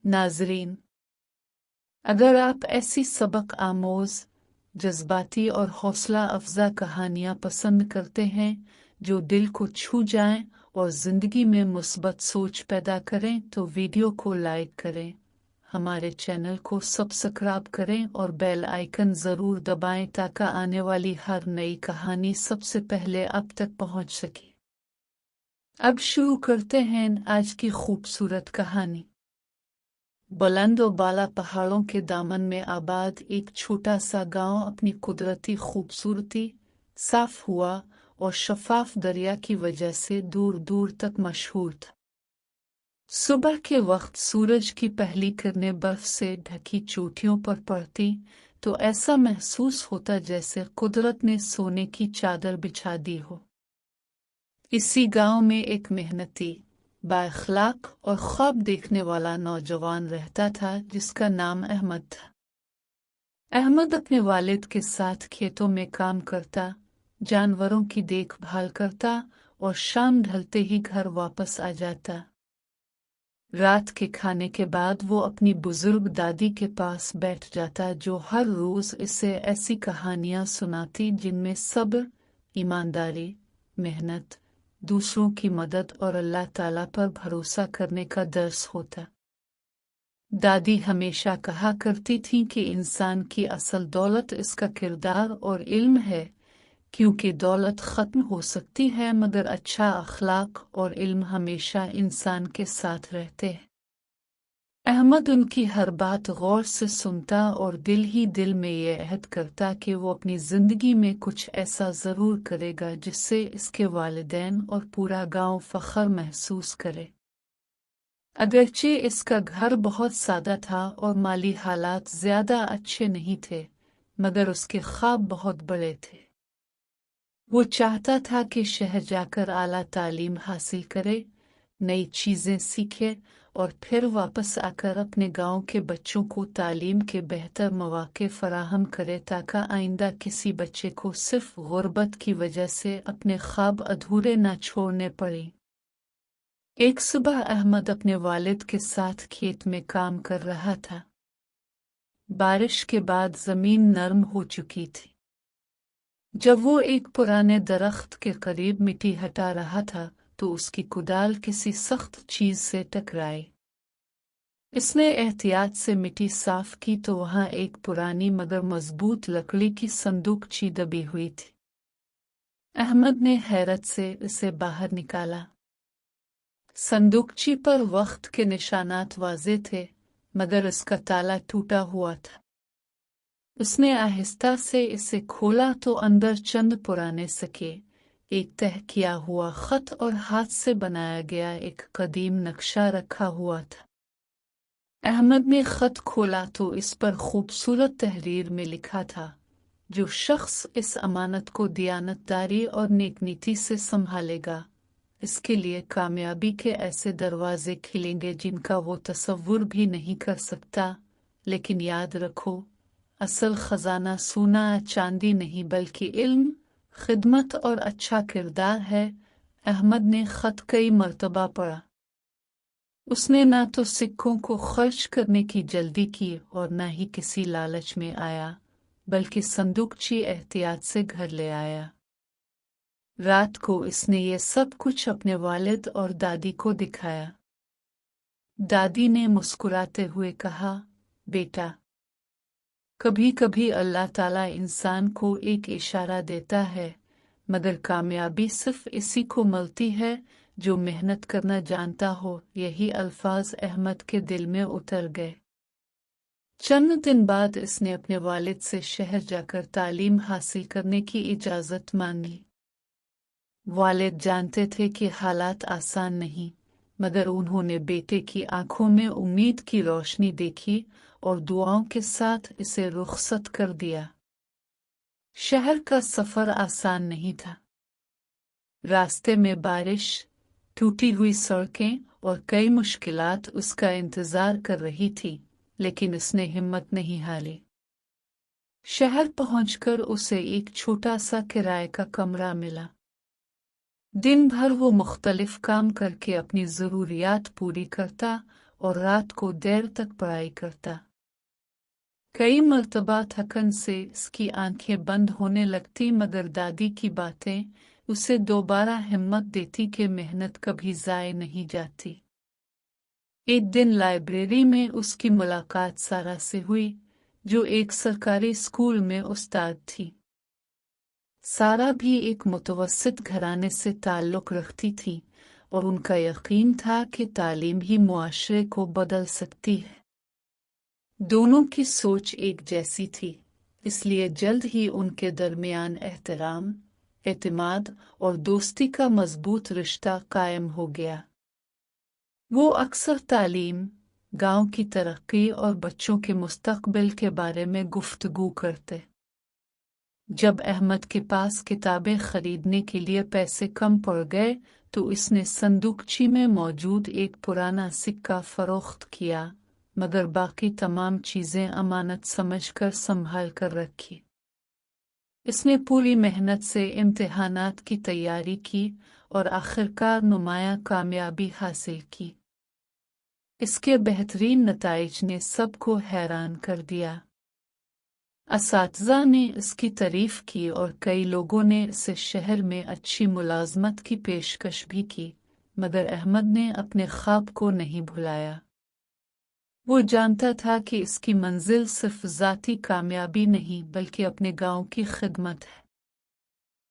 नाज़रीन, अगर आप ऐसी सबक आमोज़, जज्बाती और हौसला अफजा कहानियाँ पसंद करते हैं जो दिल को छू जाएं और ज़िंदगी में मुस्बत सोच पैदा करें तो वीडियो को लाइक करें, हमारे चैनल को सब्सक्राइब करें और बेल आइकन ज़रूर दबाएं ताकि आने वाली हर नई कहानी सबसे पहले आप तक पहुंच सके। अब शुरू करते हैं आज की खूबसूरत कहानी। बुलंद और बाला पहाड़ों के दामन में आबाद एक छोटा सा गांव अपनी कुदरती खूबसूरती, साफ हुआ और शफाफ दरिया की वजह से दूर दूर तक मशहूर था। सुबह के वक्त सूरज की पहली किरणें बर्फ से ढकी चोटियों पर पड़ती तो ऐसा महसूस होता जैसे कुदरत ने सोने की चादर बिछा दी हो। इसी गांव में एक मेहनती, बाअखलाक और ख्वाब देखने वाला नौजवान रहता था जिसका नाम अहमद था। अहमद अपने वालिद के साथ खेतों में काम करता, जानवरों की देखभाल करता और शाम ढलते ही घर वापस आ जाता। रात के खाने के बाद वो अपनी बुजुर्ग दादी के पास बैठ जाता जो हर रोज इसे ऐसी कहानियां सुनाती जिनमें सब्र, ईमानदारी, मेहनत, दूसरों की मदद और अल्लाह ताला पर भरोसा करने का दर्स होता। दादी हमेशा कहा करती थी कि इंसान की असल दौलत इसका किरदार और इल्म है, क्योंकि दौलत ख़त्म हो सकती है मगर अच्छा अखलाक और इल्म हमेशा इंसान के साथ रहते हैं। अहमद उनकी हर बात गौर से सुनता और दिल ही दिल में ये अहद करता कि वो अपनी ज़िंदगी में कुछ ऐसा ज़रूर करेगा जिससे इसके वालिदैन और पूरा गांव फ़ख्र महसूस करे। अगरचे इसका घर बहुत सादा था और माली हालात ज़्यादा अच्छे नहीं थे, मगर उसके ख्वाब बहुत बड़े थे। वो चाहता था कि शहर जाकर आला तालीम हासिल करे, नई चीज़ें सीखे और फिर वापस आकर अपने गांव के बच्चों को तालीम के बेहतर मौक़े फराहम करे ताकि आइंदा किसी बच्चे को सिर्फ गुर्बत की वजह से अपने ख्वाब अधूरे न छोड़ने पड़े। एक सुबह अहमद अपने वालिद के साथ खेत में काम कर रहा था। बारिश के बाद ज़मीन नरम हो चुकी थी। जब वो एक पुराने दरख्त के करीब मिट्टी हटा रहा था तो उसकी कुदाल किसी सख्त चीज से टकराई। इसने एहतियात से मिट्टी साफ की तो वहां एक पुरानी मगर मजबूत लकड़ी की संदूकची दबी हुई थी। अहमद ने हैरत से इसे बाहर निकाला। संदूकची पर वक्त के निशानात वाज़े थे, मगर इसका ताला टूटा हुआ था। उसने आहिस्ता से इसे खोला तो अंदर चंद पुराने सिक्के, एक तह किया हुआ खत और हाथ से बनाया गया एक कदीम नक्शा रखा हुआ था। अहमद ने खत खोला तो इस पर खूबसूरत तहरीर में लिखा था, जो शख्स इस अमानत को दियानतदारी और नेकनीति से संभालेगा, इसके लिए कामयाबी के ऐसे दरवाजे खिलेंगे जिनका वो तसव्वुर भी नहीं कर सकता। लेकिन याद रखो, असल खजाना सोना चांदी नहीं बल्कि इल्म, खिदमत और अच्छा किरदार है। अहमद ने खत कई मर्तबा पढ़ा। उसने ना तो सिक्कों को खर्च करने की जल्दी की और ना ही किसी लालच में आया, बल्कि संदूकची एहतियात से घर ले आया। रात को इसने ये सब कुछ अपने वालिद और दादी को दिखाया। दादी ने मुस्कुराते हुए कहा, बेटा, कभी कभी अल्लाह ताला इंसान को एक इशारा देता है, मगर कामयाबी सिर्फ इसी को मिलती है जो मेहनत करना जानता हो। यही अल्फाज अहमद के दिल में उतर गए। चंद दिन बाद इसने अपने वालिद से शहर जाकर तालीम हासिल करने की इजाज़त मांगी। वालिद जानते थे कि हालात आसान नहीं, मगर उन्होंने बेटे की आंखों में उम्मीद की रोशनी देखी और दुआओं के साथ इसे रुखसत कर दिया। शहर का सफर आसान नहीं था। रास्ते में बारिश, टूटी हुई सड़कें और कई मुश्किलात उसका इंतजार कर रही थी, लेकिन उसने हिम्मत नहीं हारी। शहर पहुंचकर उसे एक छोटा सा किराए का कमरा मिला। दिन भर वो मुख्तलिफ काम करके अपनी ज़रूरियात पूरी करता اور رات کو دیر تک پڑھائی کرتا۔ کئی مرتبہ تھکن سے اس کی آنکھیں بند ہونے لگتی، مگر دادی کی باتیں اسے دوبارہ ہمت دیتی کہ محنت کبھی ضائع نہیں جاتی۔ ایک دن لائبریری میں اس کی ملاقات سارا سے ہوئی، جو ایک سرکاری اسکول میں استاد تھی۔ سارا بھی ایک متوسط گھرانے سے تعلق رکھتی تھی، اور ان کا یقین تھا کہ تعلیم ہی معاشرے کو بدل سکتی ہے۔ دونوں کی سوچ ایک جیسی تھی، اس لیے جلد ہی ان کے درمیان احترام، اعتماد اور دوستی کا مضبوط رشتہ قائم ہو گیا۔ وہ اکثر تعلیم، گاؤں کی ترقی اور بچوں کے مستقبل کے بارے میں گفتگو کرتے۔ جب احمد کے پاس کتابیں خریدنے کے لیے پیسے کم پڑ گئے تو اس نے صندوقچی میں موجود ایک پرانا سکہ فروخت کیا، مگر باقی تمام چیزیں امانت سمجھ کر سنبھال کر رکھی۔ اس نے پوری محنت سے امتحانات کی تیاری کی اور آخرکار نمایاں کامیابی حاصل کی۔ اس کے بہترین نتائج نے سب کو حیران کر دیا۔ اساتذہ نے اس کی تعریف کی اور کئی لوگوں نے اسے شہر میں اچھی ملازمت کی پیشکش بھی کی، مگر احمد نے اپنے خواب کو نہیں بھلایا۔ وہ جانتا تھا کہ اس کی منزل صرف ذاتی کامیابی نہیں بلکہ اپنے گاؤں کی خدمت ہے۔